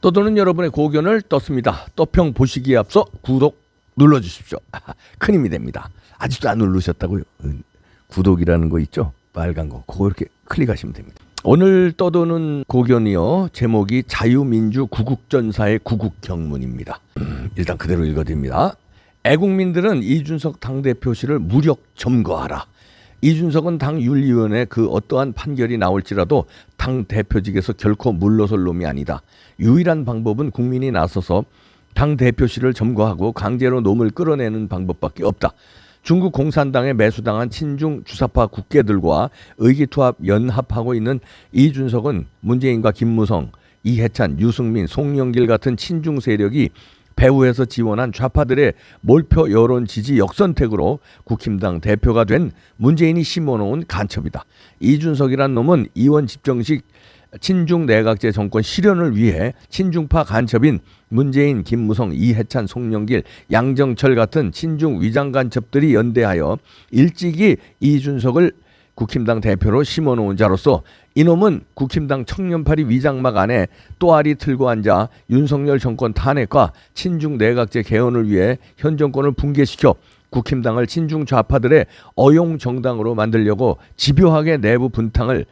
떠도는 여러분의 고견을 떴습니다. 떠평 보시기에 앞서 구독 눌러주십시오. 큰 힘이 됩니다. 아직도 안 누르셨다고요? 구독이라는 거 있죠? 빨간 거. 그거 이렇게 클릭하시면 됩니다. 오늘 떠도는 고견이요. 제목이 자유민주 구국전사의 구국경문입니다. 일단 그대로 읽어드립니다. 애국민들은 이준석 당대표실을 무력 점거하라. 이준석은 당 윤리위원회 그 어떠한 판결이 나올지라도 당 대표직에서 결코 물러설 놈이 아니다. 유일한 방법은 국민이 나서서 당 대표실을 점거하고 강제로 놈을 끌어내는 방법밖에 없다. 중국 공산당에 매수당한 친중 주사파 국회들과 의기투합 연합하고 있는 이준석은 문재인과 김무성, 이해찬, 유승민, 송영길 같은 친중 세력이 배후에서 지원한 좌파들의 몰표 여론 지지 역선택으로 국힘당 대표가 된 문재인이 심어놓은 간첩이다. 이준석이란 놈은 이원 집정식 친중 내각제 정권 실현을 위해 친중파 간첩인 문재인, 김무성, 이해찬, 송영길, 양정철 같은 친중 위장 간첩들이 연대하여 일찍이 이준석을 국힘당 대표로 심어놓은 자로서 이놈은 국힘당 청년파리 위장막 안에 또아리 틀고 앉아 윤석열 정권 탄핵과 친중 내각제 개헌을 위해 현 정권을 붕괴시켜 국힘당을 친중 좌파들의 어용 정당으로 만들려고 집요하게 내부 분탕을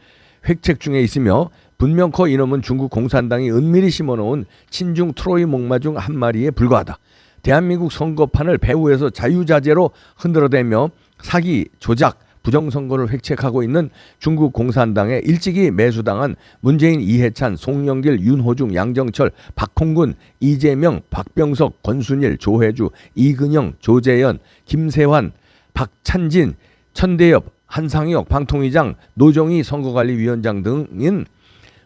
획책 중에 있으며 분명코 이놈은 중국 공산당이 은밀히 심어놓은 친중 트로이 목마 중 한 마리에 불과하다. 대한민국 선거판을 배후에서 자유자재로 흔들어대며 사기, 조작, 부정선거를 획책하고 있는 중국 공산당에 일찍이 매수당한 문재인, 이해찬, 송영길, 윤호중, 양정철, 박홍근, 이재명, 박병석, 권순일, 조혜주, 이근영, 조재현, 김세환, 박찬진, 천대엽, 한상혁, 방통위장, 노정희 선거관리위원장 등인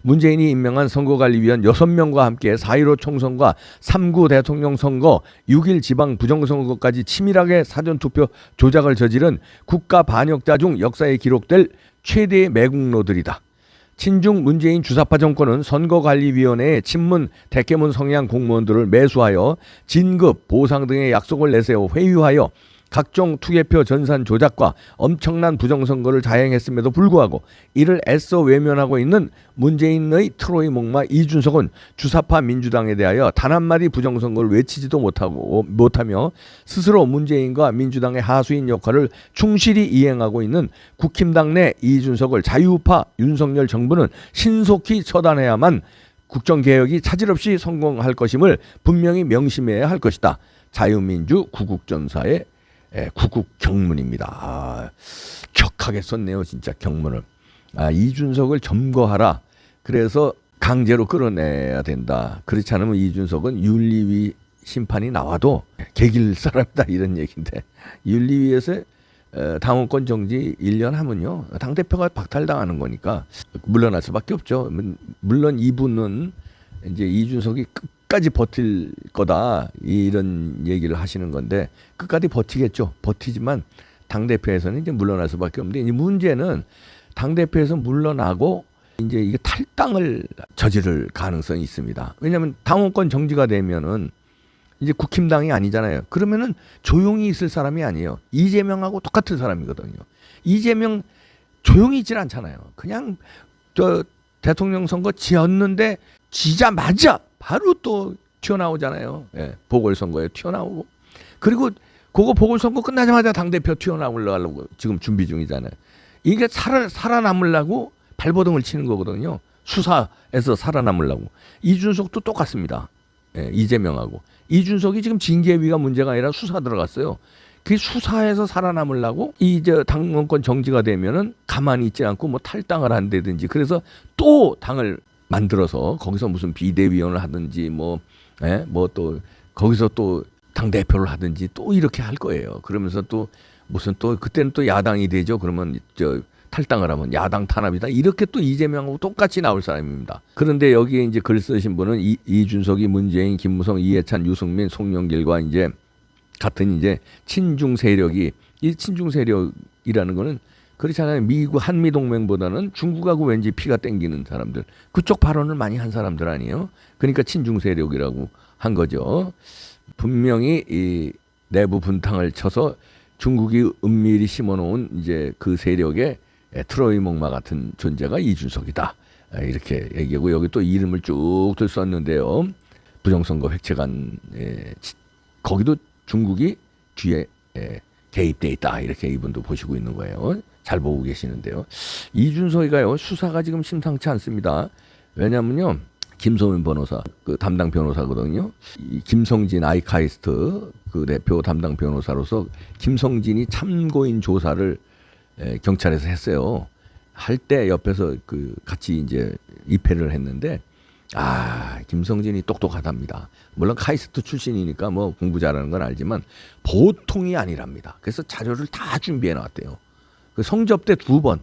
문재인이 임명한 선거관리위원 6명과 함께 4.15 총선과 3.9 대통령 선거, 6.1 지방 부정선거까지 치밀하게 사전투표 조작을 저지른 국가 반역자 중 역사에 기록될 최대의 매국노들이다. 친중 문재인 주사파 정권은 선거관리위원회에 친문 대깨문 성향 공무원들을 매수하여 진급, 보상 등의 약속을 내세워 회유하여 각종 투개표 전산 조작과 엄청난 부정선거를 자행했음에도 불구하고 이를 애써 외면하고 있는 문재인의 트로이 목마 이준석은 주사파 민주당에 대하여 단 한마디 부정선거를 외치지도 못하며 스스로 문재인과 민주당의 하수인 역할을 충실히 이행하고 있는 국힘당 내 이준석을 자유파 윤석열 정부는 신속히 처단해야만 국정개혁이 차질 없이 성공할 것임을 분명히 명심해야 할 것이다. 자유민주 구국전사의 구국 경문입니다. 격하게 썼네요, 진짜 경문을. 이준석을 점거하라. 그래서 강제로 끌어내야 된다. 그렇지 않으면 이준석은 윤리위 심판이 나와도 개길 사람이다 이런 얘기인데 윤리위에서 당원권 정지 1년 하면요 당대표가 박탈당하는 거니까 물러날 수밖에 없죠. 물론 이분은 이제 이준석이 끝까지 버틸 거다 이런 얘기를 하시는 건데 끝까지 버티겠죠. 버티지만 당대표에서는 이제 물러날 수밖에 없는데 이 문제는 당대표에서 물러나고 이제 이게 탈당을 저지를 가능성이 있습니다. 왜냐하면 당원권 정지가 되면은 이제 국힘당이 아니잖아요. 그러면은 조용히 있을 사람이 아니에요. 이재명하고 똑같은 사람이거든요. 이재명 조용히 있질 않잖아요. 그냥 저 대통령 선거 지었는데 지자마자 바로 또 튀어나오잖아요. 예, 보궐선거에 튀어나오고 그리고 그거 보궐선거 끝나자마자 당대표 튀어나오려고 지금 준비 중이잖아요. 이게 살아남으려고 발버둥을 치는 거거든요. 수사에서 살아남으려고. 이준석도 똑같습니다. 예, 이재명하고. 이준석이 지금 징계위가 문제가 아니라 수사 들어갔어요. 그 수사에서 살아남으려고 이제 당원권 정지가 되면은 가만히 있지 않고 뭐 탈당을 한다든지 그래서 또 당을 만들어서 거기서 무슨 비대위원을 하든지 뭐 또 거기서 또 당 대표를 하든지 또 이렇게 할 거예요. 그러면서 또 무슨 또 그때는 또 야당이 되죠. 그러면 저 탈당을 하면 야당 탄압이다. 이렇게 또 이재명하고 똑같이 나올 사람입니다. 그런데 여기에 이제 글 쓰신 분은 이준석이 문재인, 김무성, 이해찬, 유승민, 송영길과 이제 같은 이제 친중 세력이 이 친중 세력이라는 거는 그렇잖아요. 미국 한미 동맹보다는 중국하고 왠지 피가 땡기는 사람들. 그쪽 발언을 많이 한 사람들 아니에요. 그러니까 친중 세력이라고 한 거죠. 분명히 이 내부 분탕을 쳐서 중국이 은밀히 심어놓은 이제 그 세력의 트로이 목마 같은 존재가 이준석이다. 이렇게 얘기하고 여기 또 이름을 쭉들 썼는데요. 부정선거 획책안 거기도 중국이 뒤에 개입돼 있다 이렇게 이분도 보시고 있는 거예요. 잘 보고 계시는데요. 이준석이가요 수사가 지금 심상치 않습니다. 왜냐면요 김소민 변호사 그 담당 변호사거든요. 이 김성진 아이카이스트 그 대표 담당 변호사로서 김성진이 참고인 조사를 경찰에서 했어요. 할 때 옆에서 그 같이 이제 입회를 했는데 김성진이 똑똑하답니다. 물론 카이스트 출신이니까 뭐 공부 잘하는 건 알지만 보통이 아니랍니다. 그래서 자료를 다 준비해 놨대요. 그 성접대 2번,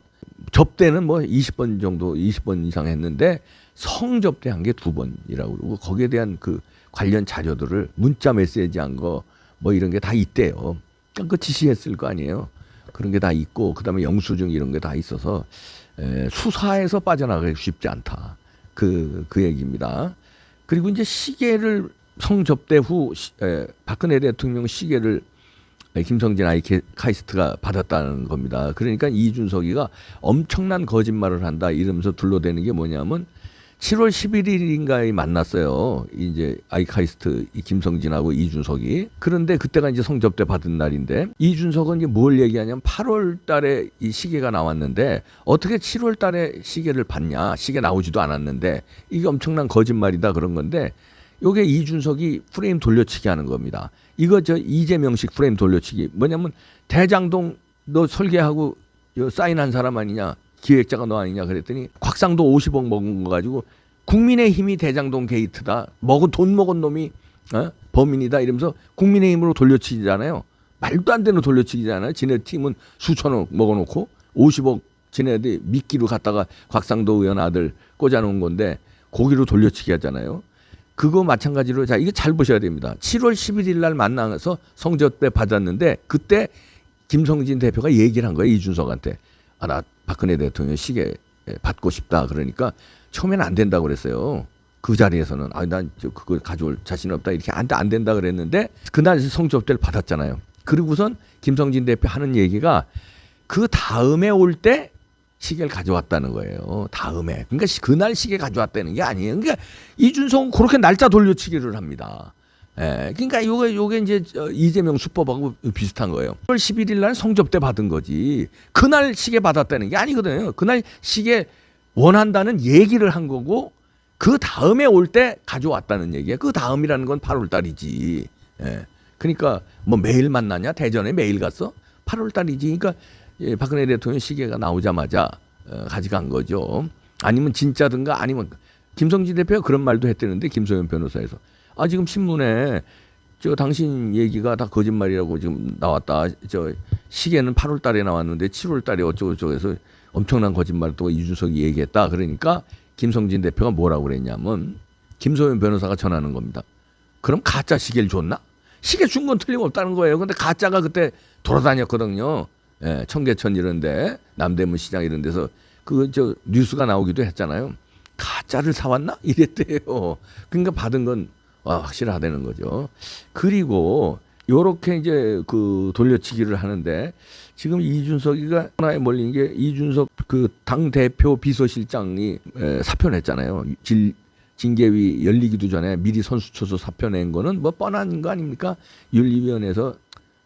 접대는 뭐 20번 정도, 20번 이상 했는데 성접대 한 게 2번이라고 그러고 거기에 대한 그 관련 자료들을 문자 메시지한 거 뭐 이런 게 다 있대요. 그 지시했을 거 아니에요. 그런 게 다 있고 그다음에 영수증 이런 게 다 있어서 수사에서 빠져나가기 쉽지 않다. 그 얘기입니다. 그리고 이제 시계를 성접대 후 박근혜 대통령 시계를 김성진 아이카이스트가 받았다는 겁니다. 그러니까 이준석이가 엄청난 거짓말을 한다 이러면서 둘러대는 게 뭐냐면 7월 11일인가에 만났어요. 이제 아이카이스트 김성진하고 이준석이. 그런데 그때가 이제 성접대 받은 날인데 이준석은 이제 뭘 얘기하냐면 8월 달에 이 시계가 나왔는데 어떻게 7월 달에 시계를 받냐. 시계 나오지도 않았는데 이게 엄청난 거짓말이다 그런 건데 요게 이준석이 프레임 돌려치기 하는 겁니다. 이거 이재명식 프레임 돌려치기. 뭐냐면 대장동 너 설계하고 사인한 사람 아니냐. 기획자가 너 아니냐 그랬더니 곽상도 50억 먹은 거 가지고 국민의힘이 대장동 게이트다. 돈 먹은 놈이 범인이다 이러면서 국민의힘으로 돌려치기잖아요. 말도 안 되는 돌려치기잖아요. 지네 팀은 수천억 먹어놓고 50억 지네들이 미끼로 갖다가 곽상도 의원 아들 꽂아놓은 건데 고기로 돌려치기 하잖아요. 그거 마찬가지로 자 이거 잘 보셔야 됩니다. 7월 11일 날 만나서 성접대 받았는데 그때 김성진 대표가 얘기를 한 거예요. 이준석한테. 나 박근혜 대통령 시계 받고 싶다 그러니까 처음에는 안 된다고 그랬어요. 그 자리에서는 난 그거 가져올 자신 없다 이렇게 안 된다 그랬는데 그날 성접대를 받았잖아요. 그리고선 김성진 대표 하는 얘기가 그 다음에 올 때 시계를 가져왔다는 거예요. 다음에. 그러니까 그날 시계 가져왔다는 게 아니에요. 그러니까 이준석은 그렇게 날짜 돌려치기를 합니다. 그러니까 요게 이제 이재명 수법하고 비슷한 거예요. 1월 11일 날 성접대 받은 거지. 그날 시계 받았다는 게 아니거든요. 그날 시계 원한다는 얘기를 한 거고 그 다음에 올 때 가져왔다는 얘기야. 그 다음이라는 건 8월 달이지. 그러니까 뭐 매일 만나냐? 대전에 매일 갔어? 8월 달이지. 그러니까 박근혜 대통령 시계가 나오자마자 가져간 거죠. 아니면 진짜든가 아니면 김성진 대표가 그런 말도 했다는데 김소연 변호사에서 지금 신문에 당신 얘기가 다 거짓말이라고 지금 나왔다. 시계는 8월 달에 나왔는데 7월 달에 어쩌고저쩌고 해서 엄청난 거짓말을 또 이준석이 얘기했다. 그러니까 김성진 대표가 뭐라고 그랬냐면 김소연 변호사가 전하는 겁니다. 그럼 가짜 시계를 줬나? 시계 준 건 틀림없다는 거예요. 근데 가짜가 그때 돌아다녔거든요. 청계천 이런데 남대문 시장 이런 데서 뉴스가 나오기도 했잖아요. 가짜를 사왔나? 이랬대요. 그러니까 받은 건 확실하다는 거죠. 그리고 요렇게 이제 그 돌려치기를 하는데 지금 이준석이가 하나에 몰린 게 이준석 그 당 대표 비서실장이 사표 냈잖아요. 징계위 열리기도 전에 미리 선수쳐서 사표 낸 거는 뭐 뻔한 거 아닙니까? 윤리위원회에서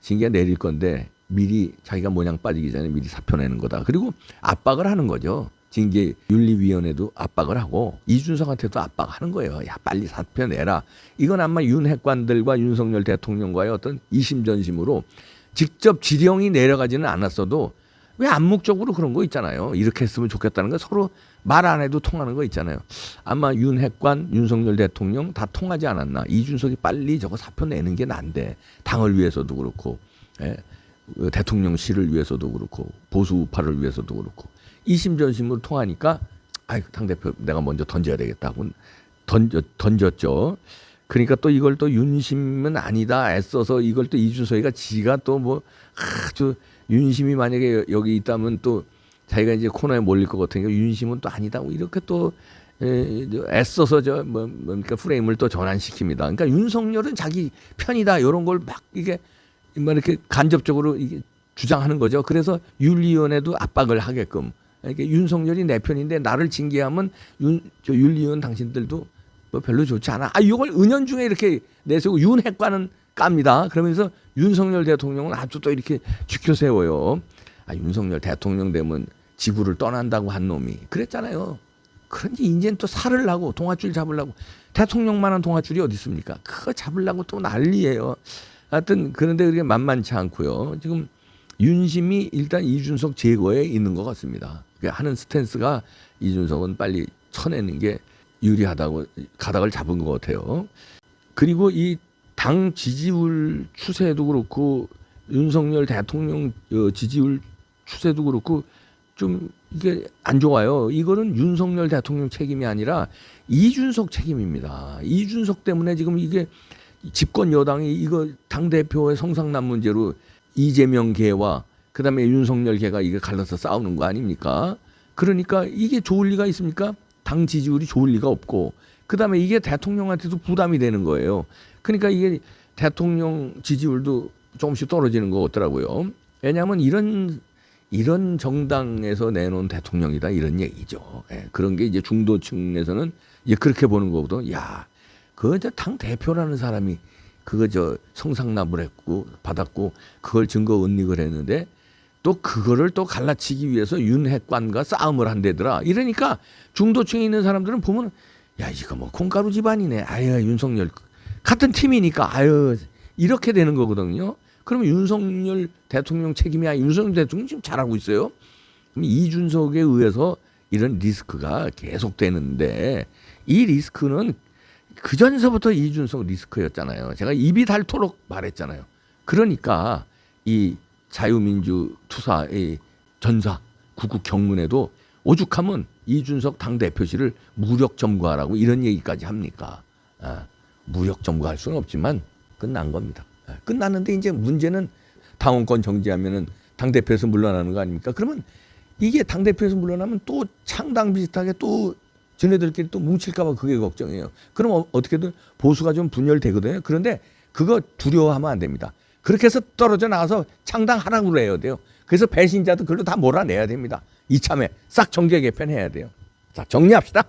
징계 내릴 건데 미리 자기가 모양 빠지기 전에 미리 사표 내는 거다. 그리고 압박을 하는 거죠. 징계 윤리위원회도 압박을 하고 이준석한테도 압박하는 거예요. 야 빨리 사표 내라. 이건 아마 윤핵관들과 윤석열 대통령과의 어떤 이심전심으로 직접 지령이 내려가지는 않았어도 왜 암묵적으로 그런 거 있잖아요. 이렇게 했으면 좋겠다는 거 서로 말 안 해도 통하는 거 있잖아요. 아마 윤핵관, 윤석열 대통령 다 통하지 않았나. 이준석이 빨리 저거 사표 내는 게 난데 당을 위해서도 그렇고 대통령실을 위해서도 그렇고 보수 우파를 위해서도 그렇고 이심전심으로 통하니까 당대표 내가 먼저 던져야 되겠다 하고 던졌죠. 그러니까 또 이걸 또 윤심은 아니다 애써서 이걸 또 이준석이가 지가 또 뭐 아주 윤심이 만약에 여기 있다면 또 자기가 이제 코너에 몰릴 것 같으니까 윤심은 또 아니다 뭐 이렇게 또 애써서 그러니까 프레임을 또 전환시킵니다. 그러니까 윤석열은 자기 편이다 이런 걸 막 이게 뭐 이렇게 간접적으로 이게 주장하는 거죠. 그래서 윤리위원회도 압박을 하게끔 이렇게 윤석열이 내 편인데 나를 징계하면 윤리위원 당신들도 뭐 별로 좋지 않아. 이걸 은연중에 이렇게 내세우고 윤핵관은 깝니다. 그러면서 윤석열 대통령은 아주 또 이렇게 지켜 세워요. 윤석열 대통령 되면 지구를 떠난다고 한 놈이 그랬잖아요. 그런지 이제는 또 살을 나고 동아줄 잡으려고 대통령만한 동아줄이 어디 있습니까? 그거 잡으려고 또 난리예요. 하여튼 그런데 그게 만만치 않고요. 지금 윤심이 일단 이준석 제거에 있는 것 같습니다. 하는 스탠스가 이준석은 빨리 쳐내는 게 유리하다고 가닥을 잡은 것 같아요. 그리고 이 당 지지율 추세도 그렇고 윤석열 대통령 지지율 추세도 그렇고 좀 이게 안 좋아요. 이거는 윤석열 대통령 책임이 아니라 이준석 책임입니다. 이준석 때문에 지금 이게 집권 여당이 이거 당 대표의 성상남 문제로 이재명 계와 그다음에 윤석열 계가 이게 갈라서 싸우는 거 아닙니까? 그러니까 이게 좋을 리가 있습니까? 당 지지율이 좋을 리가 없고 그다음에 이게 대통령한테도 부담이 되는 거예요. 그러니까 이게 대통령 지지율도 조금씩 떨어지는 거 같더라고요. 왜냐하면 이런 정당에서 내놓은 대통령이다 이런 얘기죠. 그런 게 이제 중도층에서는 이제 그렇게 보는 거거든. 야, 그거 이제 당 대표라는 사람이 그거 성상납을 했고 받았고 그걸 증거 은닉을 했는데 또 그거를 또 갈라치기 위해서 윤핵관과 싸움을 한대더라. 이러니까 중도층에 있는 사람들은 보면 야 이거 뭐 콩가루 집안이네. 아유 윤석열 같은 팀이니까 아유 이렇게 되는 거거든요. 그러면 윤석열 대통령 책임이야. 윤석열 대통령 지금 잘하고 있어요. 그럼 이준석에 의해서 이런 리스크가 계속되는데 이 리스크는 그전서부터 이준석 리스크였잖아요. 제가 입이 닳도록 말했잖아요. 그러니까 이 자유민주 투사의 전사 구국 경문에도 오죽하면 이준석 당대표실을 무력 점거하라고 이런 얘기까지 합니까? 무력 점거할 수는 없지만 끝난 겁니다. 끝났는데 이제 문제는 당원권 정지하면은 당대표에서 물러나는 거 아닙니까? 그러면 이게 당대표에서 물러나면 또 창당 비슷하게 또 쟤네들끼리 또 뭉칠까 봐 그게 걱정이에요. 그럼 어떻게든 보수가 좀 분열되거든요. 그런데 그거 두려워하면 안 됩니다. 그렇게 해서 떨어져 나가서 창당하라고 그래야 돼요. 그래서 배신자도 그걸로 다 몰아내야 됩니다. 이참에 싹 정계 개편해야 돼요. 자, 정리합시다.